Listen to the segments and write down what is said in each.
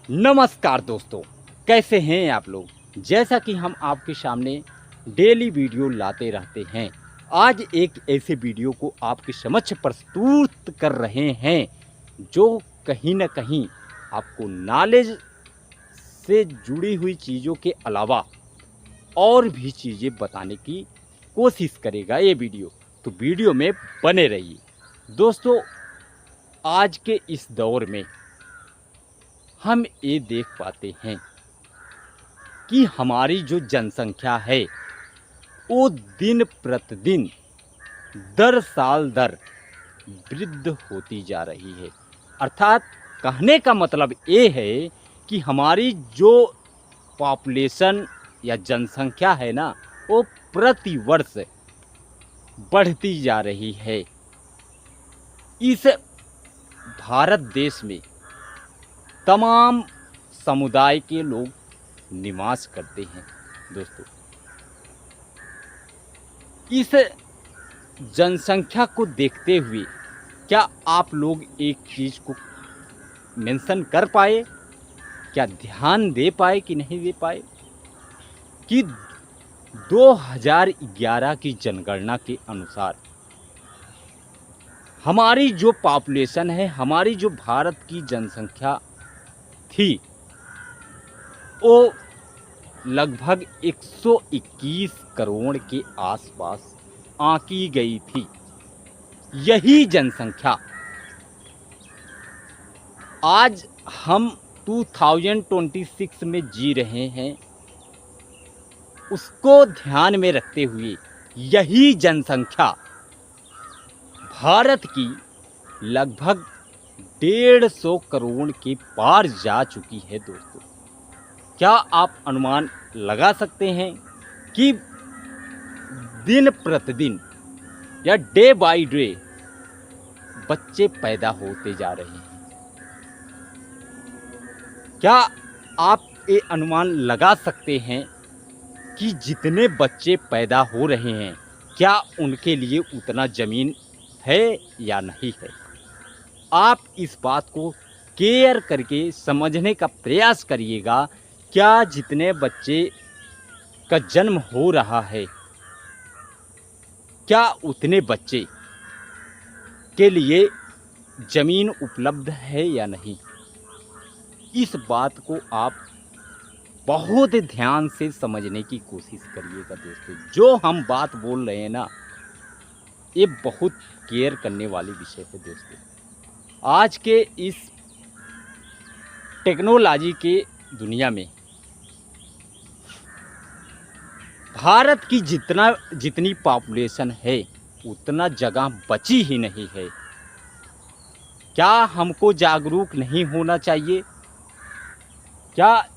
नमस्कार दोस्तों, कैसे हैं आप लोग। जैसा कि हम आपके सामने डेली वीडियो लाते रहते हैं, आज एक ऐसे वीडियो को आपके समक्ष प्रस्तुत कर रहे हैं जो कहीं न कहीं आपको नॉलेज से जुड़ी हुई चीज़ों के अलावा और भी चीज़ें बताने की कोशिश करेगा ये वीडियो। तो वीडियो में बने रहिए। दोस्तों, आज के इस दौर में हम ये देख पाते हैं कि हमारी जो जनसंख्या है वो दिन प्रतिदिन दर साल दर वृद्ध होती जा रही है। अर्थात कहने का मतलब ये है कि हमारी जो पॉपुलेशन या जनसंख्या है ना, वो प्रति वर्ष बढ़ती जा रही है। इस भारत देश में तमाम समुदाय के लोग निवास करते हैं। दोस्तों, इस जनसंख्या को देखते हुए क्या आप लोग एक चीज़ को मेंशन कर पाए, क्या ध्यान दे पाए कि नहीं दे पाए कि 2011 की जनगणना के अनुसार हमारी जो पॉपुलेशन है, हमारी जो भारत की जनसंख्या थी, वो लगभग 121 करोड़ के आसपास आंकी गई थी। यही जनसंख्या आज हम 2026 में जी रहे हैं, उसको ध्यान में रखते हुए यही जनसंख्या भारत की लगभग 150 करोड़ के पार जा चुकी है। दोस्तों, क्या आप अनुमान लगा सकते हैं कि दिन प्रतिदिन या डे बाय डे बच्चे पैदा होते जा रहे हैं? क्या आप ये अनुमान लगा सकते हैं कि जितने बच्चे पैदा हो रहे हैं, क्या उनके लिए उतना ज़मीन है या नहीं है? आप इस बात को केयर करके समझने का प्रयास करिएगा। क्या जितने बच्चे का जन्म हो रहा है, क्या उतने बच्चे के लिए ज़मीन उपलब्ध है या नहीं? इस बात को आप बहुत ध्यान से समझने की कोशिश करिएगा। दोस्तों, जो हम बात बोल रहे हैं ना, ये बहुत केयर करने वाली विषय है। दोस्तों, आज के इस टेक्नोलॉजी के दुनिया में भारत की जितनी पॉपुलेशन है, उतना जगह बची ही नहीं है। क्या हमको जागरूक नहीं होना चाहिए? क्या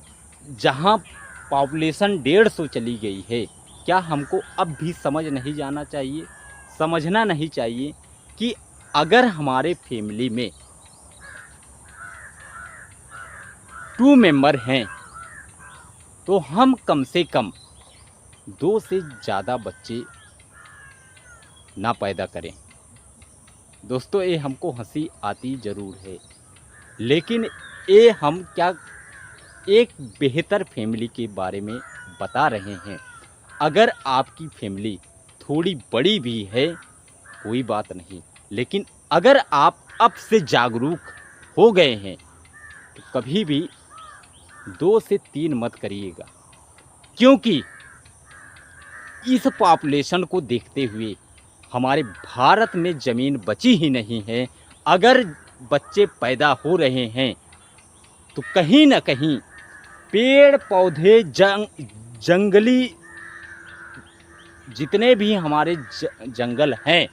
जहां पॉपुलेशन 150 चली गई है, क्या हमको अब भी समझना नहीं चाहिए कि अगर हमारे फैमिली में 2 मेंबर हैं तो हम कम से कम 2 से ज़्यादा बच्चे ना पैदा करें। दोस्तों, ये हमको हंसी आती ज़रूर है, लेकिन ये हम क्या एक बेहतर फैमिली के बारे में बता रहे हैं। अगर आपकी फैमिली थोड़ी बड़ी भी है, कोई बात नहीं, लेकिन अगर आप अब से जागरूक हो गए हैं तो कभी भी 2 से 3 मत करिएगा, क्योंकि इस पॉपुलेशन को देखते हुए हमारे भारत में ज़मीन बची ही नहीं है। अगर बच्चे पैदा हो रहे हैं तो कहीं ना कहीं पेड़ पौधे जंगली जितने भी हमारे जंगल हैं,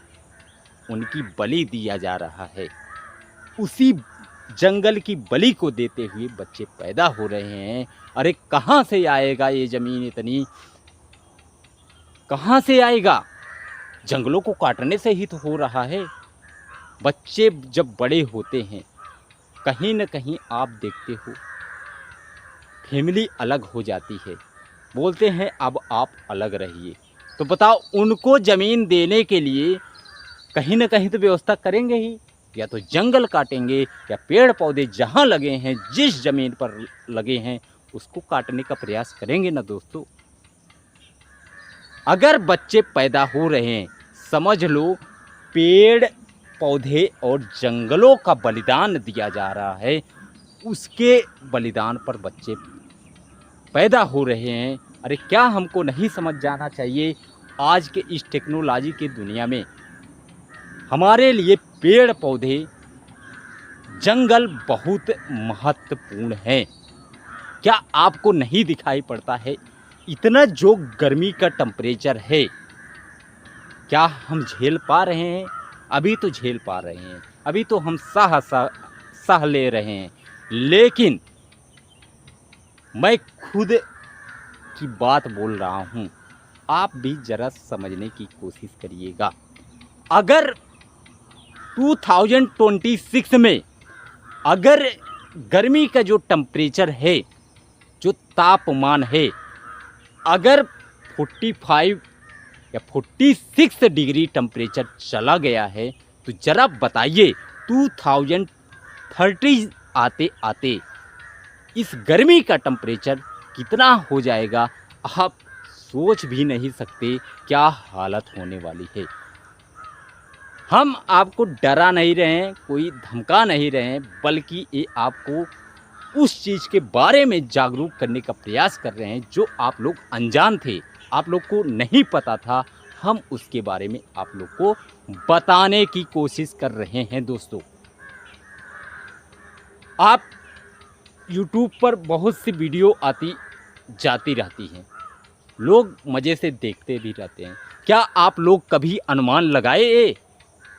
उनकी बलि दिया जा रहा है। उसी जंगल की बलि को देते हुए बच्चे पैदा हो रहे हैं। अरे कहाँ से आएगा ये ज़मीन इतनी? कहाँ से आएगा? जंगलों को काटने से ही तो हो रहा है। बच्चे जब बड़े होते हैं, कहीं न कहीं आप देखते हो फैमिली अलग हो जाती है, बोलते हैं अब आप अलग रहिए। तो बताओ, उनको ज़मीन देने के लिए कहीं न कहीं तो व्यवस्था करेंगे ही। या तो जंगल काटेंगे या पेड़ पौधे जहाँ लगे हैं, जिस ज़मीन पर लगे हैं, उसको काटने का प्रयास करेंगे ना दोस्तों। अगर बच्चे पैदा हो रहे हैं, समझ लो पेड़ पौधे और जंगलों का बलिदान दिया जा रहा है, उसके बलिदान पर बच्चे पैदा हो रहे हैं। अरे क्या हमको नहीं समझ जाना चाहिए, आज के इस टेक्नोलॉजी की दुनिया में हमारे लिए पेड़ पौधे जंगल बहुत महत्वपूर्ण हैं। क्या आपको नहीं दिखाई पड़ता है इतना जो गर्मी का टेम्परेचर है, क्या हम झेल पा रहे हैं? अभी तो झेल पा रहे हैं, अभी तो हम सह ले रहे हैं, लेकिन मैं खुद की बात बोल रहा हूँ, आप भी ज़रा समझने की कोशिश करिएगा। अगर 2026 में अगर गर्मी का जो टेम्परेचर है, जो तापमान है, अगर 45 या 46 डिग्री टेम्परेचर चला गया है, तो ज़रा बताइए 2030 आते आते इस गर्मी का टेम्परेचर कितना हो जाएगा, आप सोच भी नहीं सकते क्या हालत होने वाली है। हम आपको डरा नहीं रहे हैं, कोई धमका नहीं रहे हैं, बल्कि ये आपको उस चीज़ के बारे में जागरूक करने का प्रयास कर रहे हैं जो आप लोग अनजान थे, आप लोग को नहीं पता था। हम उसके बारे में आप लोग को बताने की कोशिश कर रहे हैं दोस्तों। आप YouTube पर बहुत सी वीडियो आती जाती रहती हैं, लोग मज़े से देखते भी रहते हैं। क्या आप लोग कभी अनुमान लगाए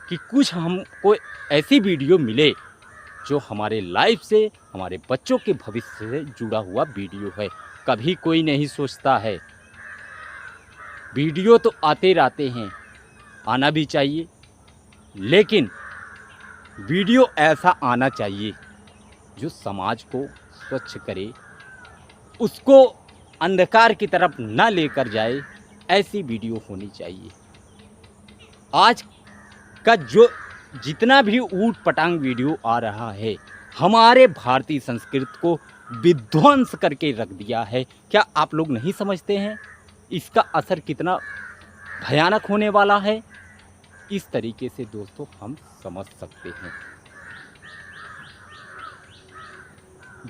कि कुछ हमको ऐसी वीडियो मिले जो हमारे लाइफ से, हमारे बच्चों के भविष्य से जुड़ा हुआ वीडियो है? कभी कोई नहीं सोचता है। वीडियो तो आते रहते हैं, आना भी चाहिए, लेकिन वीडियो ऐसा आना चाहिए जो समाज को स्वच्छ करे, उसको अंधकार की तरफ ना लेकर जाए, ऐसी वीडियो होनी चाहिए। आज का जो जितना भी ऊट पटांग वीडियो आ रहा है, हमारे भारतीय संस्कृति को विध्वंस करके रख दिया है। क्या आप लोग नहीं समझते हैं इसका असर कितना भयानक होने वाला है? इस तरीके से दोस्तों हम समझ सकते हैं।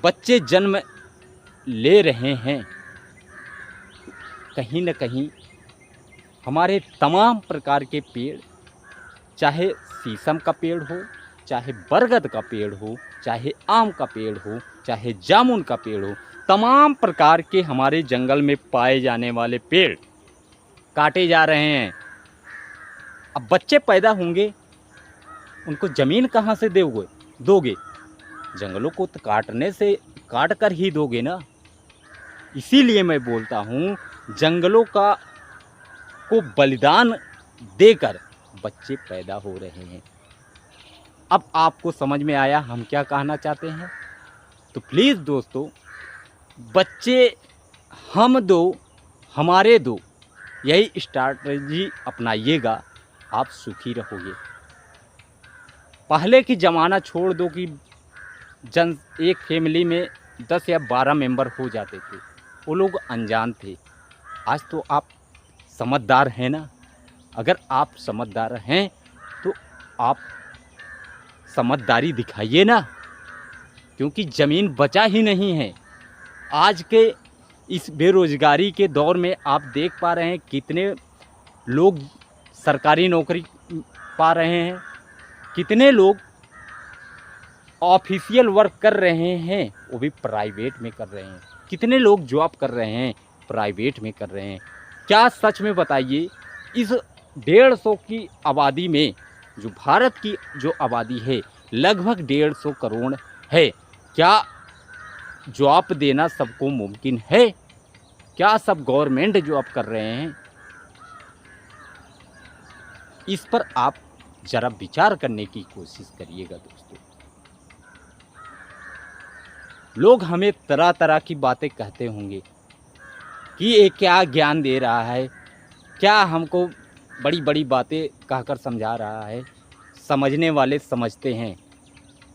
बच्चे जन्म ले रहे हैं, कहीं न कहीं हमारे तमाम प्रकार के पेड़, चाहे शीशम का पेड़ हो, चाहे बरगद का पेड़ हो, चाहे आम का पेड़ हो, चाहे जामुन का पेड़ हो, तमाम प्रकार के हमारे जंगल में पाए जाने वाले पेड़ काटे जा रहे हैं। अब बच्चे पैदा होंगे, उनको ज़मीन कहाँ से दोगे? जंगलों को तो काट कर ही दोगे ना। इसीलिए मैं बोलता हूँ, जंगलों को बलिदान देकर बच्चे पैदा हो रहे हैं। अब आपको समझ में आया हम क्या कहना चाहते हैं? तो प्लीज़ दोस्तों, बच्चे हम दो, हमारे दो, यही स्ट्रैटेजी अपनाइएगा, आप सुखी रहोगे। पहले की ज़माना छोड़ दो कि एक फैमिली में 10 या 12 मेंबर हो जाते थे, वो लोग अनजान थे। आज तो आप समझदार हैं ना। अगर आप समझदार हैं तो आप समझदारी दिखाइए ना, क्योंकि ज़मीन बचा ही नहीं है। आज के इस बेरोज़गारी के दौर में आप देख पा रहे हैं कितने लोग सरकारी नौकरी पा रहे हैं, कितने लोग ऑफिशियल वर्क कर रहे हैं, वो भी प्राइवेट में कर रहे हैं, कितने लोग जॉब कर रहे हैं, प्राइवेट में कर रहे हैं। क्या सच में बताइए, इस 150 की आबादी में, जो भारत की जो आबादी है लगभग 150 करोड़ है, क्या जॉब देना सबको मुमकिन है? क्या सब गवर्नमेंट जॉब कर रहे हैं? इस पर आप ज़रा विचार करने की कोशिश करिएगा दोस्तों। लोग हमें तरह तरह की बातें कहते होंगे कि ये क्या ज्ञान दे रहा है, क्या हमको बड़ी बड़ी बातें कहकर समझा रहा है। समझने वाले समझते हैं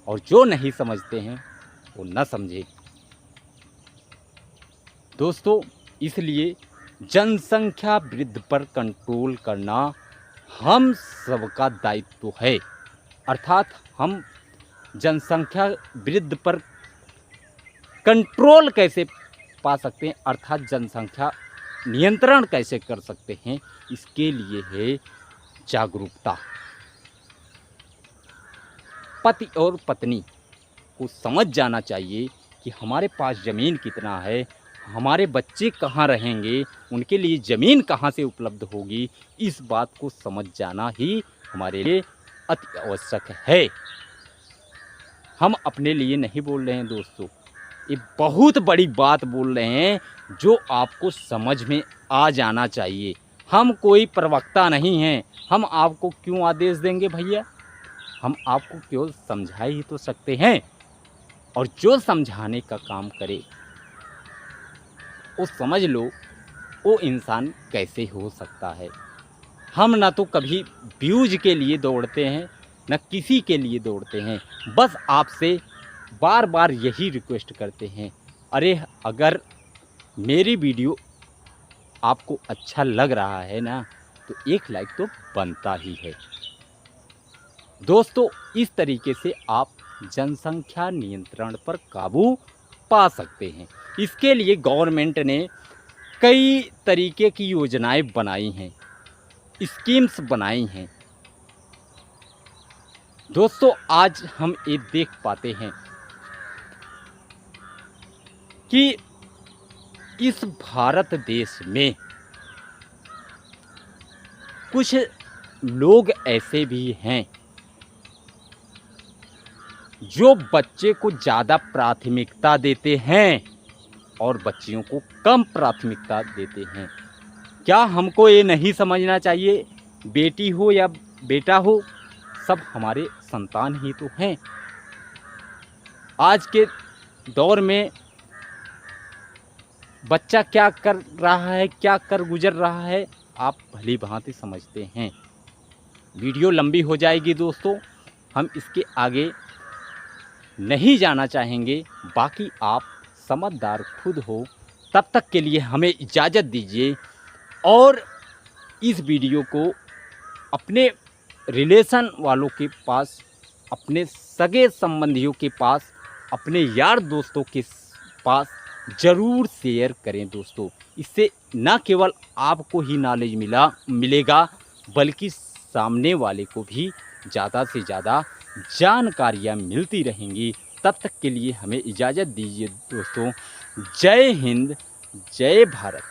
और जो नहीं समझते हैं वो न समझे। दोस्तों, इसलिए जनसंख्या वृद्धि पर कंट्रोल करना हम सबका दायित्व है। अर्थात हम जनसंख्या वृद्धि पर कंट्रोल कैसे पा सकते हैं, अर्थात जनसंख्या नियंत्रण कैसे कर सकते हैं, इसके लिए है जागरूकता। पति और पत्नी को समझ जाना चाहिए कि हमारे पास ज़मीन कितना है, हमारे बच्चे कहाँ रहेंगे, उनके लिए ज़मीन कहाँ से उपलब्ध होगी। इस बात को समझ जाना ही हमारे लिए अति आवश्यक है। हम अपने लिए नहीं बोल रहे हैं दोस्तों, ये बहुत बड़ी बात बोल रहे हैं जो आपको समझ में आ जाना चाहिए। हम कोई प्रवक्ता नहीं हैं, हम आपको क्यों आदेश देंगे भैया, हम आपको केवल समझा ही तो सकते हैं। और जो समझाने का काम करे वो समझ लो वो इंसान कैसे हो सकता है। हम ना तो कभी व्यूज के लिए दौड़ते हैं, न किसी के लिए दौड़ते हैं। बस आपसे बार बार यही रिक्वेस्ट करते हैं, अरे अगर मेरी वीडियो आपको अच्छा लग रहा है ना, तो एक लाइक तो बनता ही है। दोस्तों, इस तरीके से आप जनसंख्या नियंत्रण पर काबू पा सकते हैं। इसके लिए गवर्नमेंट ने कई तरीके की योजनाएं बनाई हैं, स्कीम्स बनाई हैं। दोस्तों, आज हम ये देख पाते हैं कि इस भारत देश में कुछ लोग ऐसे भी हैं जो बच्चे को ज़्यादा प्राथमिकता देते हैं और बच्चियों को कम प्राथमिकता देते हैं। क्या हमको ये नहीं समझना चाहिए, बेटी हो या बेटा हो, सब हमारे संतान ही तो हैं। आज के दौर में बच्चा क्या कर रहा है, क्या कर गुजर रहा है, आप भली भांति समझते हैं। वीडियो लंबी हो जाएगी दोस्तों, हम इसके आगे नहीं जाना चाहेंगे। बाकी आप समझदार खुद हो, तब तक के लिए हमें इजाज़त दीजिए और इस वीडियो को अपने रिलेशन वालों के पास, अपने सगे संबंधियों के पास, अपने यार दोस्तों के पास ज़रूर शेयर करें दोस्तों। इससे न केवल आपको ही नॉलेज मिलेगा बल्कि सामने वाले को भी ज़्यादा से ज़्यादा जानकारियाँ मिलती रहेंगी। तब तक के लिए हमें इजाज़त दीजिए दोस्तों। जय हिंद, जय भारत।